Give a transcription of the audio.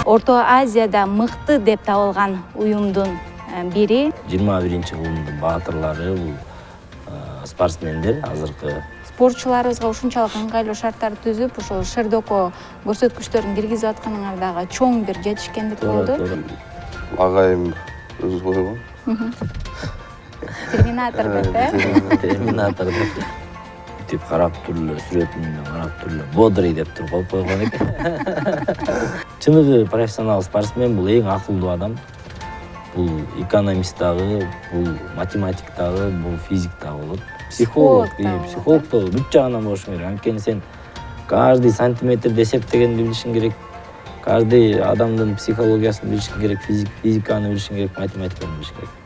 Орто Азияда мыкты деп табылган уюмдун бири. 21-кылымдын баатырлары бул спортсмендер азыркы. Спортчуларыбызга ушунчалык ыңгайлуу шарттарды түзүп, ошол шердоко көрсөткүчтөрүн киргизип атканыңар дагы чоң бир жетишкендик болду. Агайым өзү койгон. Терминатор деп, Терминатор деп. Бүтүп карап турлар, сүрөтүнөн карап турлар, бодрый деп туруп коюп койгон экен. Чыныгы профессионал спортсмен бул эң акылдуу адам. Бул экономист дагы, бул математик дагы, бул физик дагы болот. Психолог да бүт жагынан болуш керек. Анткени сен каждый сантиметрди эсептегенди билишиң керек. Каждый адамдын психологиясын билишиң керек, физиканы билишиң керек, математиканы билишиң керек.